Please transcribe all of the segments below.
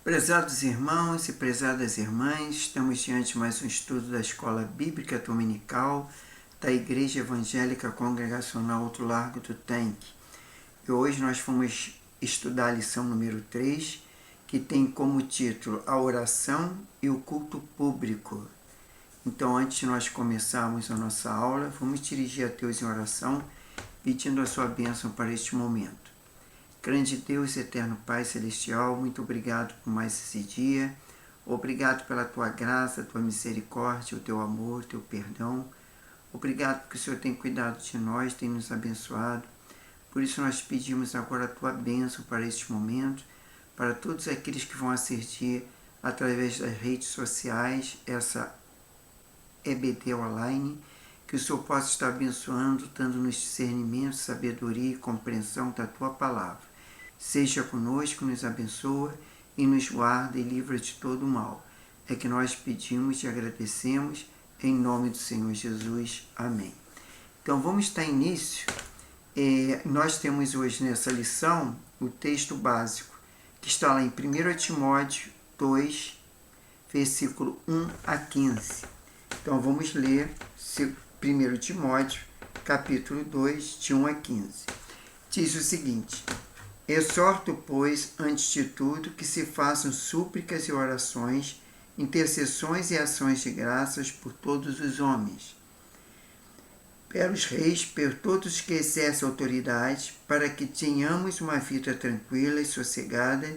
Prezados irmãos e prezadas irmãs, estamos diante de mais um estudo da Escola Bíblica Dominical da Igreja Evangélica Congregacional Outro Largo do Tanque. E hoje nós vamos estudar a lição número 3, que tem como título A Oração e o Culto Público. Então, antes de nós começarmos a nossa aula, vamos dirigir a Deus em oração, pedindo a sua bênção para este momento. Grande Deus, eterno Pai Celestial, muito obrigado por mais esse dia. Obrigado pela tua graça, tua misericórdia, o teu amor, o teu perdão. Obrigado porque o Senhor tem cuidado de nós, tem nos abençoado. Por isso nós pedimos agora a tua bênção para este momento, para todos aqueles que vão assistir através das redes sociais, essa EBD online, que o Senhor possa estar abençoando, dando-nos discernimento, sabedoria e compreensão da tua palavra. Seja conosco, nos abençoa e nos guarda e livra de todo o mal. É que nós pedimos e agradecemos em nome do Senhor Jesus. Amém. Então vamos dar início. Nós temos hoje nessa lição o texto básico, que está lá em 1 Timóteo 2, versículo 1 a 15. Então vamos ler 1 Timóteo, capítulo 2, de 1 a 15. Diz o seguinte: Exorto, pois, antes de tudo, que se façam súplicas e orações, intercessões e ações de graças por todos os homens, pelos reis, por todos que exercem autoridade, para que tenhamos uma vida tranquila e sossegada,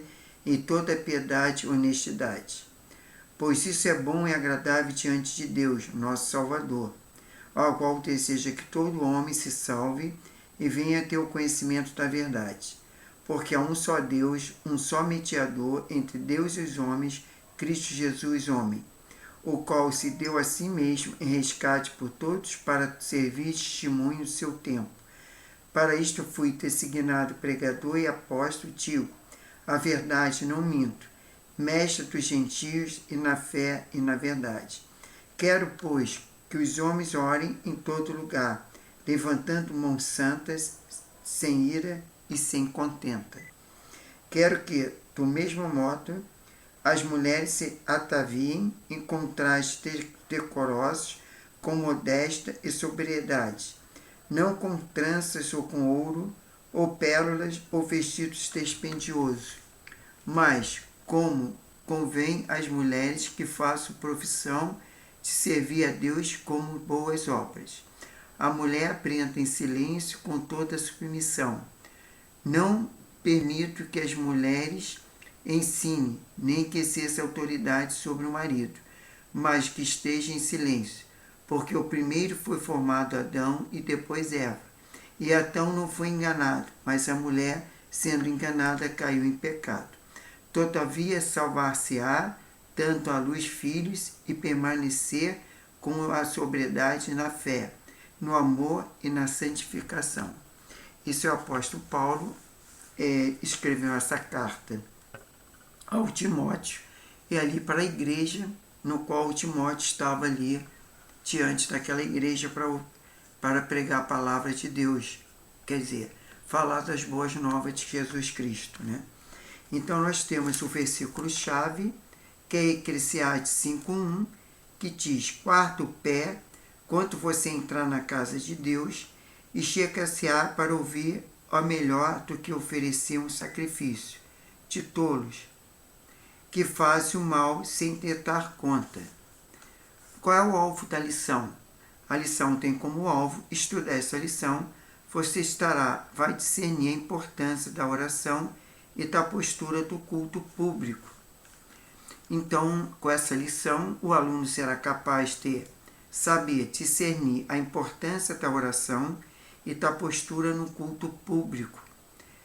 em toda piedade e honestidade. Pois isso é bom e agradável diante de Deus, nosso Salvador, ao qual deseja que todo homem se salve e venha a ter o conhecimento da verdade. Porque há um só Deus, um só mediador entre Deus e os homens, Cristo Jesus, homem, o qual se deu a si mesmo em resgate por todos para servir de testemunho do seu tempo. Para isto fui designado pregador e apóstolo, digo, a verdade não minto, mestre dos gentios e na fé e na verdade. Quero, pois, que os homens orem em todo lugar, levantando mãos santas, sem ira e sem contenta. Quero que, do mesmo modo, as mulheres se ataviem em contrastes decorosos, com modéstia e sobriedade, não com tranças ou com ouro, ou pérolas, ou vestidos dispendiosos, mas como convém às mulheres que façam profissão de servir a Deus como boas obras. A mulher aprenda em silêncio com toda submissão. Não permito que as mulheres ensinem, nem que exerça autoridade sobre o marido, mas que esteja em silêncio, porque o primeiro foi formado Adão e depois Eva. E Adão não foi enganado, mas a mulher, sendo enganada, caiu em pecado. Todavia, salvar-se-á, tanto à luz filhos, e permanecer com a sobriedade na fé, no amor e na santificação. Isso é o apóstolo Paulo escreveu essa carta ao Timóteo e ali para a igreja no qual o Timóteo estava ali diante daquela igreja para pregar a palavra de Deus, quer dizer, falar das boas novas de Jesus Cristo, né? Então nós temos o versículo-chave, que é Eclesiastes 5:1, que diz: Quarta o pé, quando você entrar na casa de Deus, e chega-se-á para ouvir o melhor do que oferecer um sacrifício, de tolos, que fazem o mal sem tentar conta. Qual é o alvo da lição? A lição tem como alvo estudar essa lição. Você vai discernir a importância da oração e da postura do culto público. Então, com essa lição, o aluno será capaz de saber discernir a importância da oração e da postura no culto público,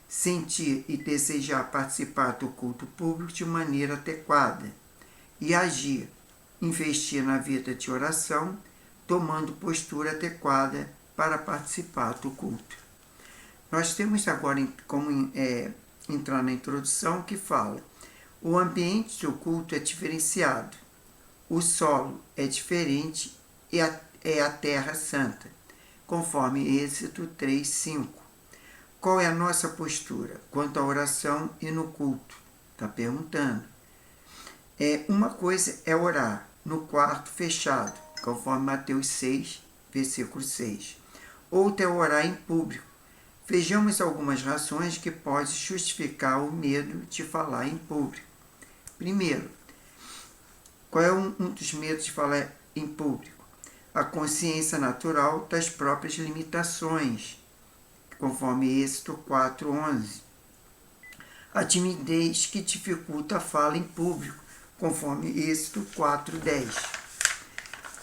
sentir e desejar participar do culto público de maneira adequada e agir, investir na vida de oração, tomando postura adequada para participar do culto. Nós temos agora como entrar na introdução que fala: o ambiente do culto é diferenciado, o solo é diferente e é a terra santa, conforme Êxodo 3:5. Qual é a nossa postura quanto à oração e no culto? Está perguntando. Uma coisa é orar no quarto fechado, conforme Mateus 6, versículo 6. Outra é orar em público. Vejamos algumas razões que podem justificar o medo de falar em público. Primeiro, qual é um dos medos de falar em público? A consciência natural das próprias limitações, conforme Êxodo 4:11. A timidez que dificulta a fala em público, conforme Êxodo 4:10.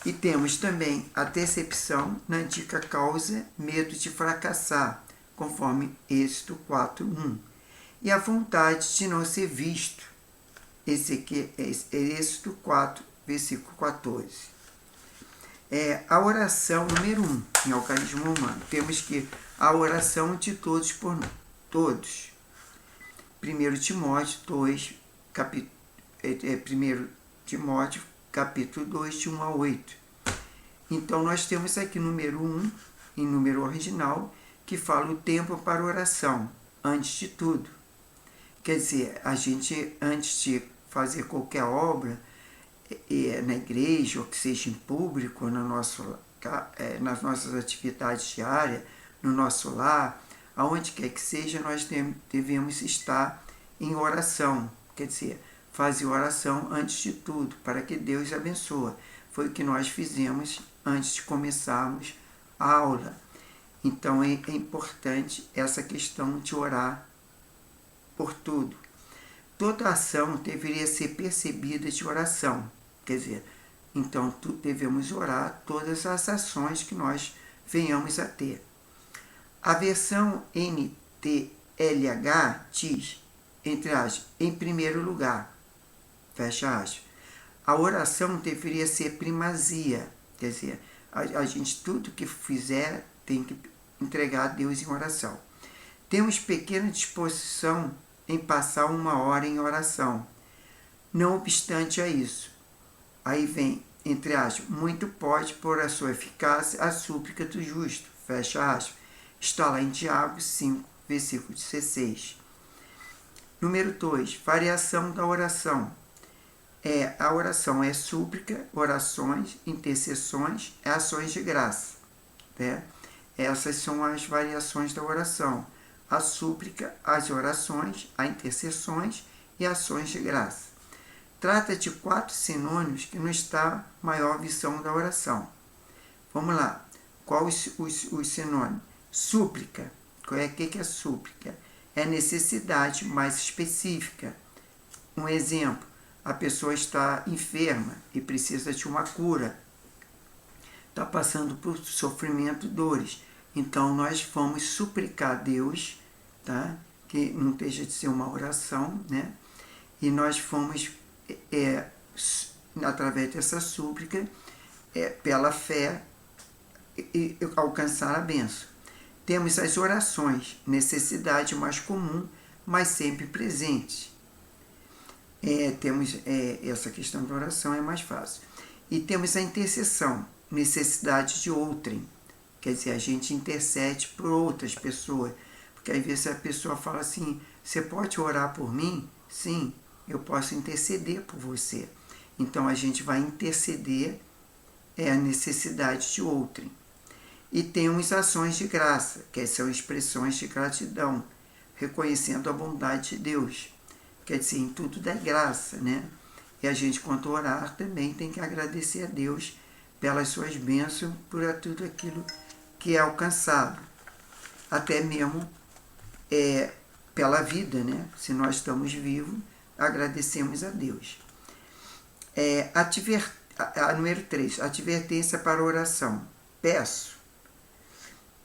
E temos também a decepção na antiga causa, medo de fracassar, conforme Êxodo 4:1. E a vontade de não ser visto, esse aqui é Êxodo 4, versículo 14. A oração número 1 em alcoolismo humano. Temos que a oração de todos por todos. 1 Timóteo 2, 1 Timóteo capítulo 2, de 1 a 8. Então, nós temos aqui número 1, em número original, que fala o tempo para oração, antes de tudo. Quer dizer, a gente, antes de fazer qualquer obra, na igreja, ou que seja em público, nas nossas atividades diárias, no nosso lar, aonde quer que seja, nós devemos estar em oração. Quer dizer, fazer oração antes de tudo, para que Deus abençoe. Foi o que nós fizemos antes de começarmos a aula. Então é importante essa questão de orar por tudo. Toda ação deveria ser percebida de oração. Quer dizer, então devemos orar todas as ações que nós venhamos a ter. A versão NTLH diz, entre aspas, em primeiro lugar, fecha aspas. A oração deveria ser primazia, quer dizer, a gente tudo que fizer tem que entregar a Deus em oração. Temos pequena disposição em passar 1 hora em oração. Não obstante a isso, aí vem, entre aspas, muito pode por a sua eficácia a súplica do justo, fecha aspas. Está lá em Tiago 5, versículo 16. Número 2, variação da oração. A oração é súplica, orações, intercessões, ações de graça. Né? Essas são as variações da oração. A súplica, as orações, as intercessões e ações de graça. Trata de 4 sinônimos que nos dá maior visão da oração. Vamos lá. Quais os sinônimos? Súplica. O que é súplica? É necessidade mais específica. Um exemplo, a pessoa está enferma e precisa de uma cura. Está passando por sofrimento, dores. Então, nós vamos suplicar a Deus, tá? Que não deixa de ser uma oração, né? E nós vamos, através dessa súplica, pela fé, alcançar a bênção. Temos as orações, necessidade mais comum, mas sempre presente. Temos essa questão da oração, é mais fácil. E temos a intercessão, necessidade de outrem. Quer dizer, a gente intercede por outras pessoas. Porque às vezes a pessoa fala assim, você pode orar por mim? Sim, eu posso interceder por você. Então a gente vai interceder a necessidade de outrem. E temos ações de graça, que são expressões de gratidão, reconhecendo a bondade de Deus. Quer dizer, em tudo dá graça, né? E a gente, quando orar, também tem que agradecer a Deus pelas suas bênçãos, por tudo aquilo que é alcançado. Até mesmo pela vida, né? Se nós estamos vivos, agradecemos a Deus. Número 3, advertência para oração. Peço,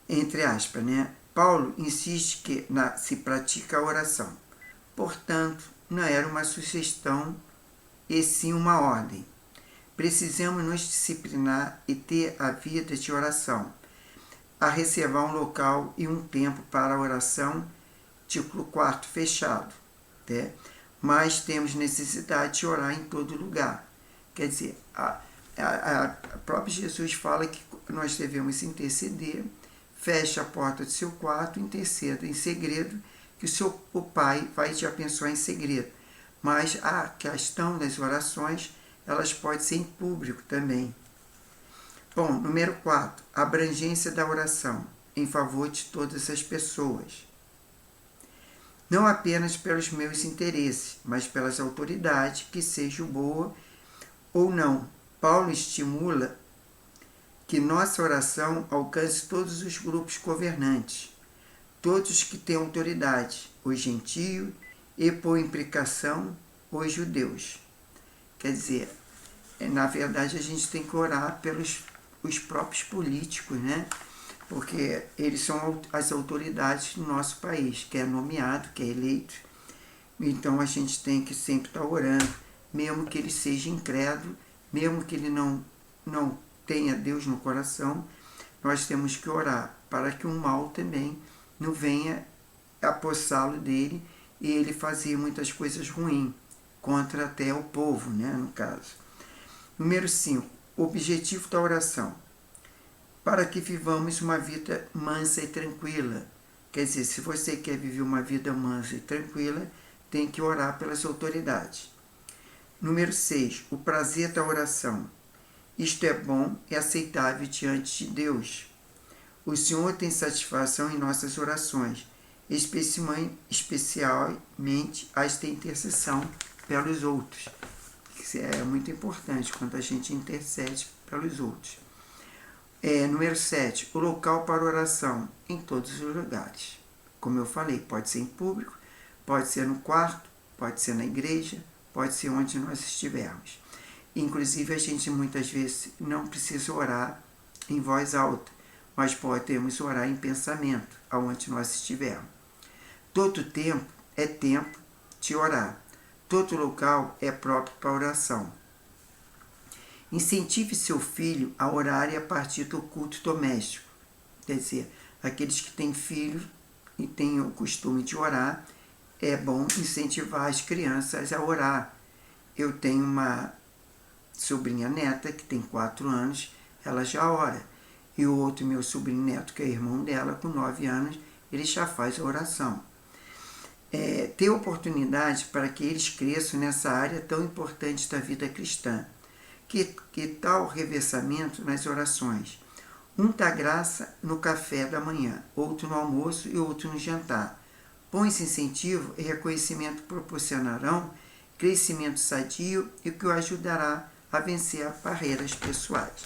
entre aspas, né? Paulo insiste que se pratica a oração. Portanto, não era uma sugestão e sim uma ordem. Precisamos nos disciplinar e ter a vida de oração, a reservar um local e um tempo para a oração, tipo quarto fechado. Né? Mas temos necessidade de orar em todo lugar. Quer dizer, a própria Jesus fala que nós devemos interceder, feche a porta do seu quarto, interceda em segredo, que o Pai vai te abençoar em segredo. Mas a questão das orações, elas podem ser em público também. Bom, número 4, abrangência da oração em favor de todas as pessoas. Não apenas pelos meus interesses, mas pelas autoridades, que sejam boa ou não. Paulo estimula que nossa oração alcance todos os grupos governantes, todos que têm autoridade, os gentios e, por implicação, os judeus. Quer dizer, na verdade a gente tem que orar pelos os próprios políticos, né? Porque eles são as autoridades do nosso país, que é nomeado, que é eleito. Então a gente tem que sempre estar orando, mesmo que ele seja incrédulo, mesmo que ele não tenha Deus no coração, nós temos que orar para que o mal também não venha apossá-lo dele e ele fazer muitas coisas ruins contra até o povo, né, no caso. Número 5. Objetivo da oração. Para que vivamos uma vida mansa e tranquila. Quer dizer, se você quer viver uma vida mansa e tranquila, tem que orar pelas autoridades. Número 6. O prazer da oração. Isto é bom e aceitável diante de Deus. O Senhor tem satisfação em nossas orações, especialmente as de intercessão pelos outros. Isso é muito importante quando a gente intercede pelos outros. Número 7. O local para oração em todos os lugares. Como eu falei, pode ser em público, pode ser no quarto, pode ser na igreja, pode ser onde nós estivermos. Inclusive, a gente muitas vezes não precisa orar em voz alta, mas podemos orar em pensamento, aonde nós estivermos. Todo tempo é tempo de orar. Todo local é próprio para oração. Incentive seu filho a orar a partir do culto doméstico. Quer dizer, aqueles que têm filhos e têm o costume de orar, é bom incentivar as crianças a orar. Eu tenho uma sobrinha neta que tem 4 anos, ela já ora. E o outro meu sobrinho neto, que é irmão dela, com 9 anos, ele já faz a oração. Ter oportunidade para que eles cresçam nessa área tão importante da vida cristã. Que tal revezamento nas orações? Um dá graça no café da manhã, outro no almoço e outro no jantar. Bons incentivo e reconhecimento proporcionarão crescimento sadio e que o ajudará a vencer barreiras pessoais.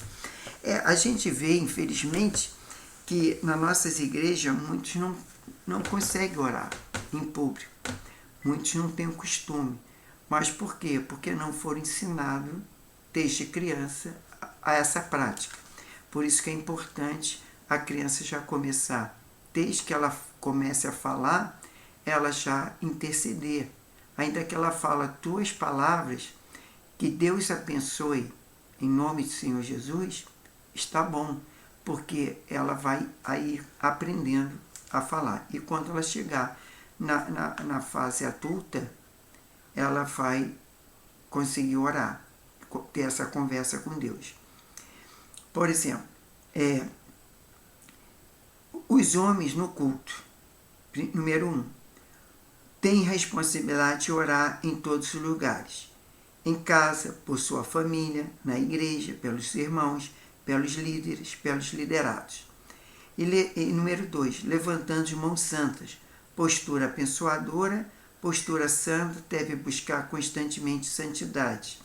A gente vê, infelizmente, que nas nossas igrejas muitos não conseguem orar em público. Muitos não têm o costume. Mas por quê? Porque não foram ensinados desde criança a essa prática. Por isso que é importante a criança já começar, desde que ela comece a falar, ela já interceder. Ainda que ela fala 2 palavras, que Deus abençoe em nome do Senhor Jesus, está bom, porque ela vai aí aprendendo a falar. E quando ela chegar na fase adulta, ela vai conseguir orar, ter essa conversa com Deus. Por exemplo, os homens no culto, número 1, têm responsabilidade de orar em todos os lugares. Em casa, por sua família, na igreja, pelos irmãos, pelos líderes, pelos liderados. E número 2, levantando as mãos santas, postura abençoadora, postura santa, deve buscar constantemente santidade.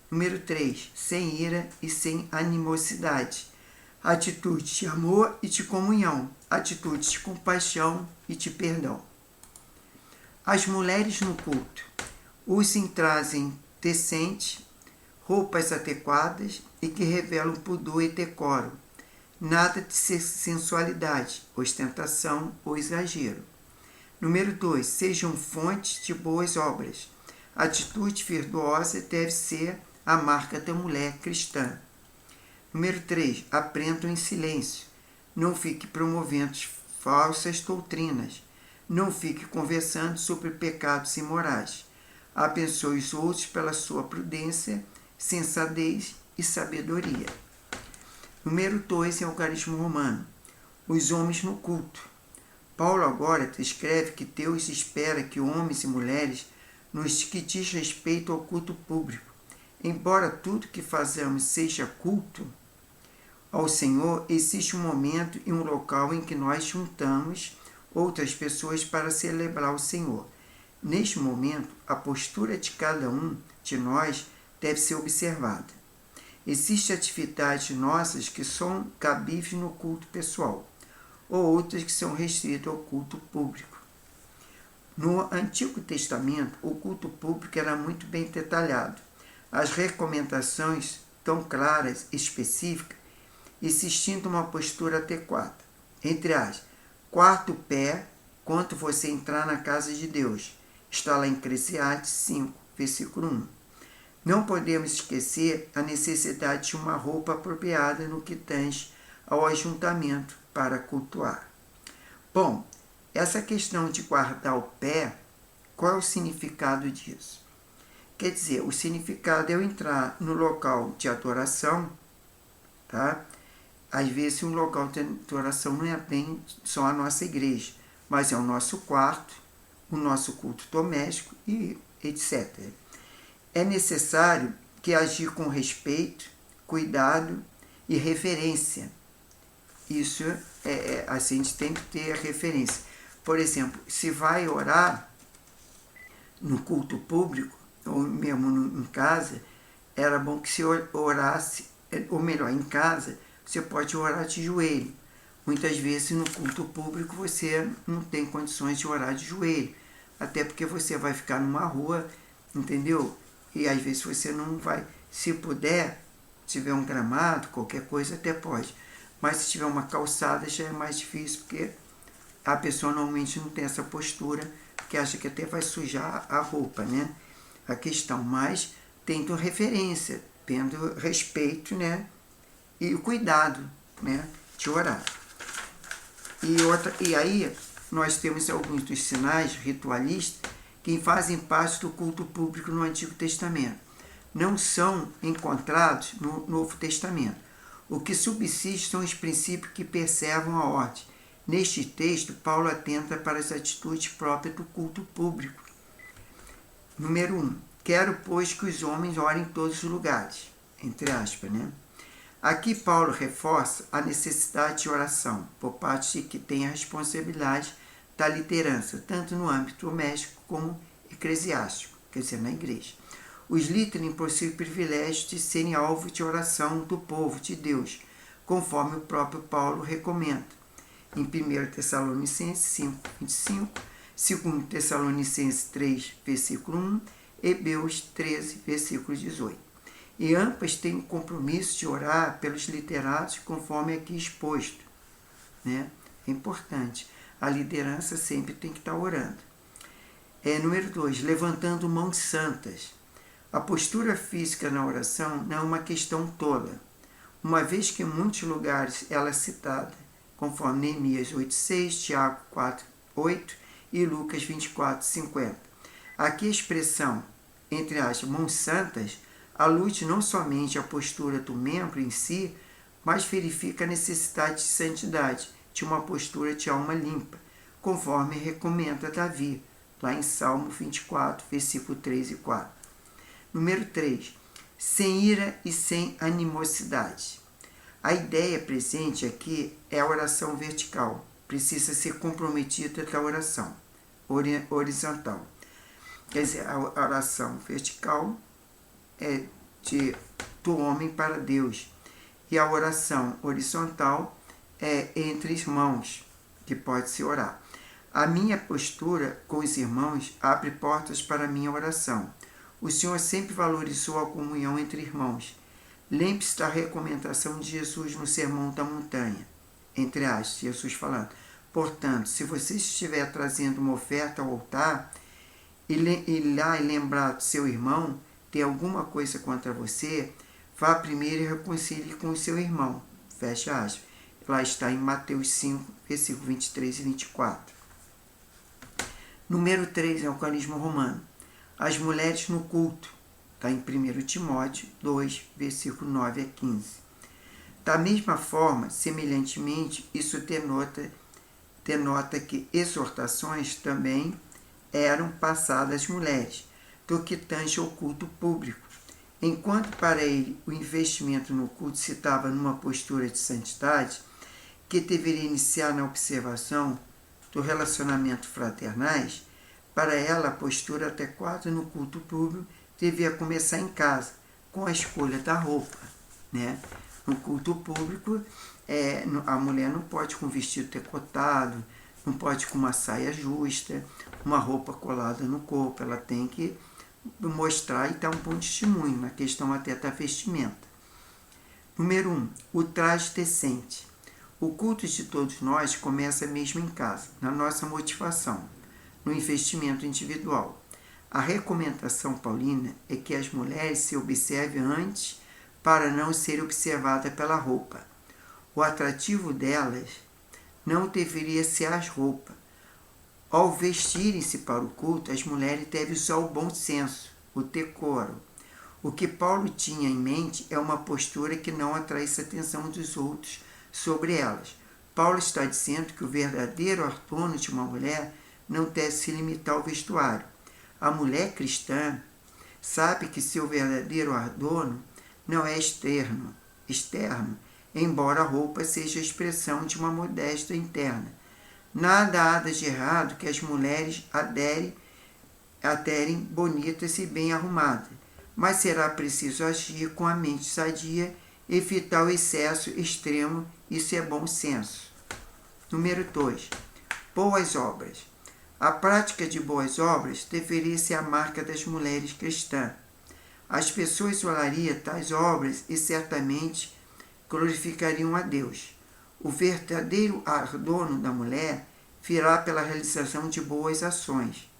Número 3, sem ira e sem animosidade, atitude de amor e de comunhão, atitude de compaixão e de perdão. As mulheres no culto usem trazem decente, roupas adequadas e que revelam pudor e decoro, nada de sensualidade, ostentação ou exagero. Número 2, sejam fontes de boas obras. A atitude virtuosa deve ser a marca da mulher cristã. Número 3, aprendam em silêncio. Não fique promovendo falsas doutrinas. Não fique conversando sobre pecados imorais. Abençoe os outros pela sua prudência, sensatez e sabedoria. Número 2, Eucarismo Romano. Os homens no culto. Paulo agora descreve que Deus espera que homens e mulheres nos que diz respeito ao culto público. Embora tudo que fazemos seja culto ao Senhor, existe um momento e um local em que nós juntamos outras pessoas para celebrar o Senhor. Neste momento, a postura de cada um de nós deve ser observada. Existem atividades nossas que são cabíveis no culto pessoal, ou outras que são restritas ao culto público. No Antigo Testamento, o culto público era muito bem detalhado. As recomendações tão claras e específicas, existindo uma postura adequada. Entre as quarto pé, quando você entrar na casa de Deus. Está lá em Eclesiastes 5, versículo 1. Não podemos esquecer a necessidade de uma roupa apropriada no que tange ao ajuntamento para cultuar. Bom, essa questão de guardar o pé, qual é o significado disso? Quer dizer, o significado é eu entrar no local de adoração, tá? Às vezes um local de adoração não é bem só a nossa igreja, mas é o nosso quarto, o nosso culto doméstico e etc. É necessário que agir com respeito, cuidado e referência. Isso assim, a gente tem que ter a referência. Por exemplo, se vai orar no culto público, ou mesmo em casa, era bom que se orasse, ou melhor, em casa, você pode orar de joelho. Muitas vezes no culto público você não tem condições de orar de joelho, até porque você vai ficar numa rua, entendeu? E às vezes você não vai, se puder, se tiver um gramado, qualquer coisa até pode. Mas se tiver uma calçada já é mais difícil, porque a pessoa normalmente não tem essa postura, que acha que até vai sujar a roupa, né? A questão, mas tendo referência, tendo respeito, né? E o cuidado, né? De orar. E aí nós temos alguns dos sinais ritualistas que fazem parte do culto público no Antigo Testamento. Não são encontrados no Novo Testamento. O que subsiste são os princípios que preservam a ordem. Neste texto, Paulo atenta para as atitudes próprias do culto público. Número 1. Quero, pois, que os homens orem em todos os lugares. Entre aspas, né? Aqui Paulo reforça a necessidade de oração por parte de que tem a responsabilidade da liderança, tanto no âmbito doméstico como eclesiástico, quer dizer, na igreja. Os líderes possuem o privilégio de serem alvo de oração do povo de Deus, conforme o próprio Paulo recomenda, em 1 Tessalonicenses 5, 25, 2 Tessalonicenses 3, versículo 1, Hebreus 13, versículo 18. E ambas têm o compromisso de orar pelos liderados conforme aqui exposto. Né? É importante. A liderança sempre tem que estar orando. Número 2. Levantando mãos santas. A postura física na oração não é uma questão tola, uma vez que em muitos lugares ela é citada, conforme Neemias 8,6, Tiago 4,8 e Lucas 24,50. Aqui a expressão, entre as mãos santas, alute não somente a postura do membro em si, mas verifica a necessidade de santidade, de uma postura de alma limpa, conforme recomenda Davi, lá em Salmo 24, versículo 3 e 4. Número 3. Sem ira e sem animosidade. A ideia presente aqui é a oração vertical. Precisa ser comprometida da oração horizontal. Quer dizer, a oração vertical é do homem para Deus. E a oração horizontal é entre irmãos, que pode se orar. A minha postura com os irmãos abre portas para a minha oração. O Senhor sempre valorizou a comunhão entre irmãos. Lembre-se da recomendação de Jesus no Sermão da Montanha, entre aspas, Jesus falando. Portanto, se você estiver trazendo uma oferta ao altar e lá lembrar do seu irmão, tem alguma coisa contra você, vá primeiro e reconcilie com o seu irmão. Fecha aspas. Lá está em Mateus 5, versículo 23 e 24. Número 3 é o organismo romano. As mulheres no culto. Está em 1 Timóteo 2, versículo 9 a 15. Da mesma forma, semelhantemente, isso denota que exortações também eram passadas às mulheres. do que tange ao culto público. Enquanto para ele o investimento no culto se estava numa postura de santidade, que deveria iniciar na observação do relacionamento fraternais, para ela a postura adequada no culto público devia começar em casa, com a escolha da roupa. Né? No culto público, a mulher não pode com vestido decotado, não pode com uma saia justa, uma roupa colada no corpo, ela tem que mostrar e dar um bom testemunho na questão até da vestimenta. Número 1. O traje decente. O culto de todos nós começa mesmo em casa, na nossa motivação, no investimento individual. A recomendação paulina é que as mulheres se observem antes para não ser observadas pela roupa. O atrativo delas não deveria ser as roupas. Ao vestirem-se para o culto, as mulheres devem usar o bom senso, o decoro. O que Paulo tinha em mente é uma postura que não atraísse a atenção dos outros sobre elas. Paulo está dizendo que o verdadeiro adorno de uma mulher não deve se limitar ao vestuário. A mulher cristã sabe que seu verdadeiro adorno não é externo, embora a roupa seja a expressão de uma modéstia interna. Nada há de errado que as mulheres aderem bonitas e bem arrumadas, mas será preciso agir com a mente sadia, evitar o excesso extremo, isso é bom senso. Número 2. Boas obras. A prática de boas obras deveria ser a marca das mulheres cristãs. As pessoas olhariam tais obras e certamente glorificariam a Deus. O verdadeiro adorno da mulher virá pela realização de boas ações.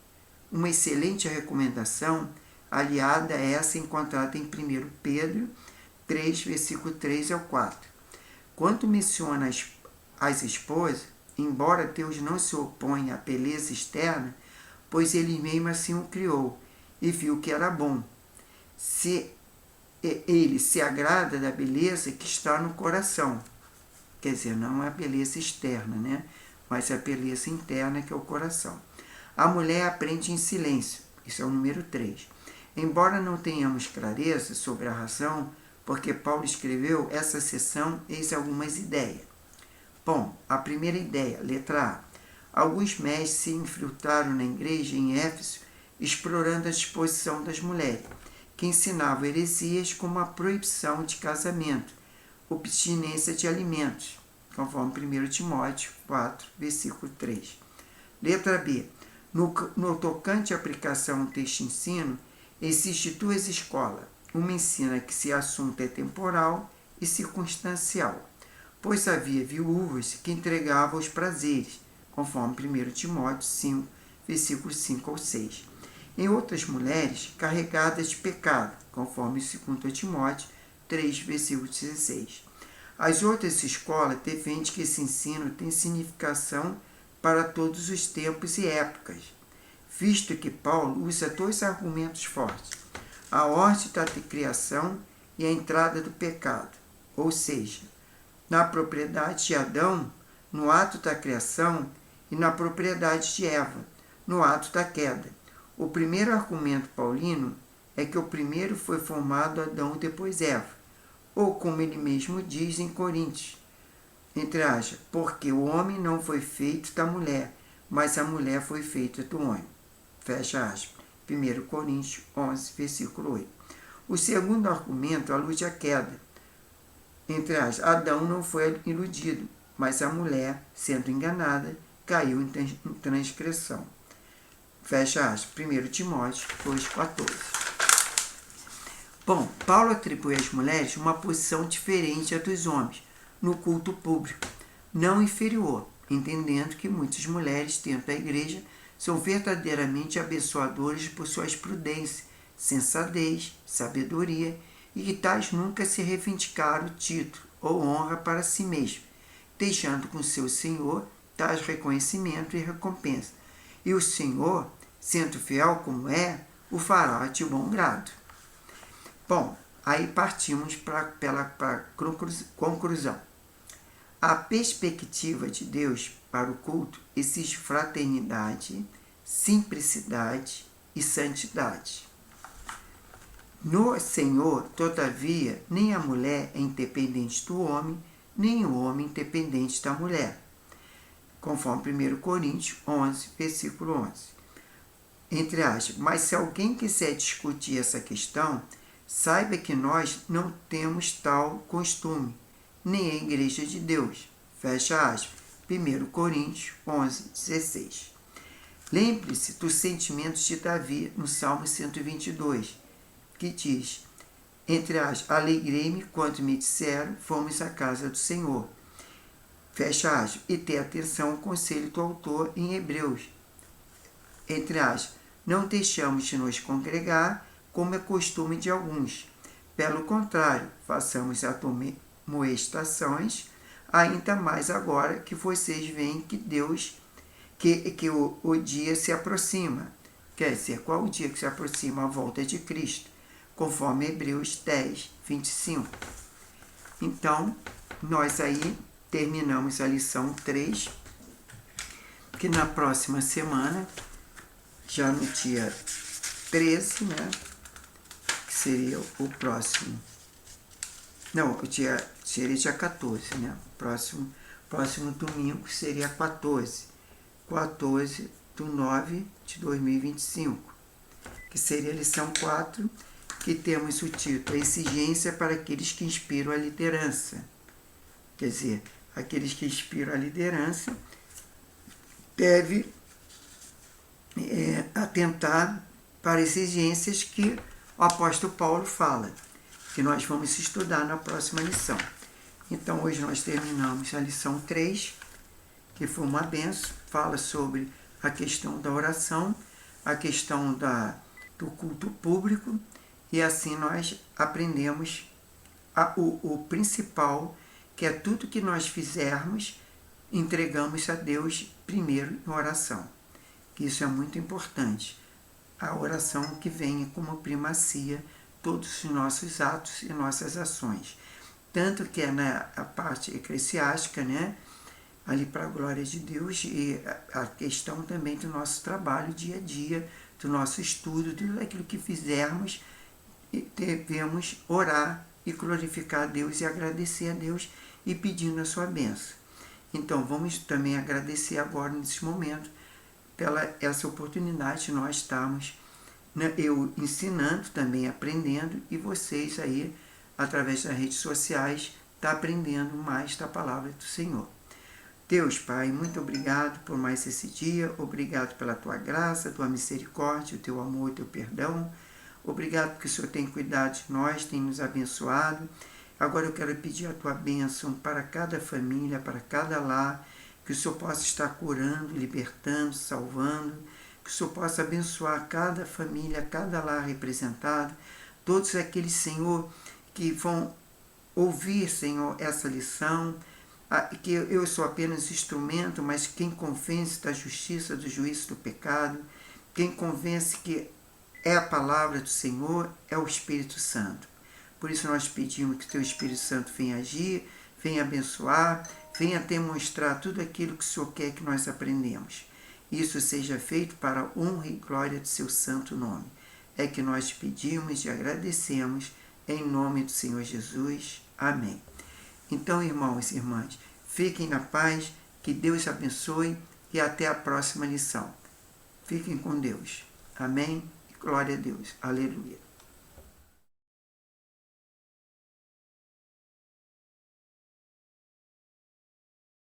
Uma excelente recomendação, aliada a essa encontrada em 1 Pedro 3, versículo 3 ao 4. Quando menciona as esposas, embora Deus não se oponha à beleza externa, pois ele mesmo assim o criou e viu que era bom. Ele se agrada da beleza que está no coração. Quer dizer, não a beleza externa, né? Mas a beleza interna, que é o coração. A mulher aprende em silêncio. Isso é o número 3. Embora não tenhamos clareza sobre a razão porque Paulo escreveu essa seção, eis algumas ideias. Bom, a primeira ideia, letra A. Alguns mestres se infiltraram na igreja em Éfeso, explorando a disposição das mulheres, que ensinavam heresias como a proibição de casamento, abstinência de alimentos, conforme 1 Timóteo 4, versículo 3. Letra B. No tocante à aplicação deste ensino, existem duas escolas. Uma ensina que esse assunto é temporal e circunstancial, pois havia viúvas que entregavam os prazeres, conforme 1 Timóteo 5, versículos 5 ao 6. Em outras mulheres, carregadas de pecado, conforme 2 Timóteo 3, versículo 16. As outras escolas defendem que esse ensino tem significação para todos os tempos e épocas, visto que Paulo usa dois argumentos fortes: a ordem da criação e a entrada do pecado, ou seja, na propriedade de Adão, no ato da criação, e na propriedade de Eva, no ato da queda. O primeiro argumento paulino é que o primeiro foi formado Adão e depois Eva, ou como ele mesmo diz em Coríntios, entre aspas, porque o homem não foi feito da mulher, mas a mulher foi feita do homem. Fecha aspas. 1 Coríntios 11, versículo 8. O segundo argumento alude à queda. Entre aspas, Adão não foi iludido, mas a mulher, sendo enganada, caiu em transgressão. Fecha aspas. 1 Timóteo 2,14. Bom, Paulo atribui às mulheres uma posição diferente à dos homens no culto público, não inferior, entendendo que muitas mulheres dentro da igreja são verdadeiramente abençoadoras por suas prudência, sensatez, sabedoria, e que tais nunca se reivindicaram título ou honra para si mesmo, deixando com seu Senhor tais reconhecimento e recompensa. E o Senhor, sendo fiel como é, o fará de bom grado. Bom, aí partimos para a conclusão. A perspectiva de Deus para o culto exige fraternidade, simplicidade e santidade. No Senhor, todavia, nem a mulher é independente do homem, nem o homem independente da mulher. Conforme 1 Coríntios 11, versículo 11. Entre aspas, mas se alguém quiser discutir essa questão, saiba que nós não temos tal costume, nem a Igreja de Deus. Fecha aspas. 1 Coríntios 11, 16. Lembre-se dos sentimentos de Davi no Salmo 122, que diz, entre aspas, alegrei-me quando me disseram, fomos à casa do Senhor. Fecha aspas. E ter atenção ao conselho do autor em Hebreus. Entre aspas, não deixamos de nos congregar, como é costume de alguns. Pelo contrário, façamos admoestações, ainda mais agora que vocês veem que o dia se aproxima. Quer dizer, qual o dia que se aproxima? A volta de Cristo, conforme Hebreus 10, 25. Então, nós aí terminamos a lição 3, que na próxima semana, já no dia 13, né, que seria o próximo, não, seria dia 14, né, próximo domingo seria 14 de 9 de 2025, que seria a lição 4, que temos o título, a exigência para aqueles que inspiram a liderança. Quer dizer, aqueles que inspiram a liderança devem atentar para exigências que o apóstolo Paulo fala, que nós vamos estudar na próxima lição. Então, hoje nós terminamos a lição 3, que foi uma benção, fala sobre a questão da oração, a questão do culto público, e assim nós aprendemos o principal, que é tudo que nós fizermos, entregamos a Deus primeiro em oração. Isso é muito importante. A oração que venha como primacia todos os nossos atos e nossas ações. Tanto que é na parte eclesiástica, né? Ali para a glória de Deus, e a questão também do nosso trabalho dia a dia, do nosso estudo, tudo aquilo que fizermos, devemos orar e glorificar a Deus e agradecer a Deus e pedindo a sua bênção. Então, vamos também agradecer agora, nesse momento, pela essa oportunidade de nós estarmos, né, eu ensinando, também aprendendo, e vocês aí, através das redes sociais, tá aprendendo mais da palavra do Senhor. Deus, Pai, muito obrigado por mais esse dia, obrigado pela Tua graça, Tua misericórdia, o Teu amor, o Teu perdão. Obrigado porque o Senhor tem cuidado de nós, tem nos abençoado. Agora eu quero pedir a Tua bênção para cada família, para cada lar, que o Senhor possa estar curando, libertando, salvando, que o Senhor possa abençoar cada família, cada lar representado, todos aqueles, Senhor, que vão ouvir, Senhor, essa lição, que eu sou apenas instrumento, mas quem convence da justiça, do juízo do pecado, quem convence que é a palavra do Senhor, é o Espírito Santo. Por isso nós pedimos que o Teu Espírito Santo venha agir, venha abençoar, venha demonstrar tudo aquilo que o Senhor quer que nós aprendemos. Isso seja feito para a honra e glória do Seu santo nome. É que nós te pedimos e agradecemos, em nome do Senhor Jesus. Amém. Então, irmãos e irmãs, fiquem na paz, que Deus abençoe e até a próxima lição. Fiquem com Deus. Amém. Glória a Deus. Aleluia.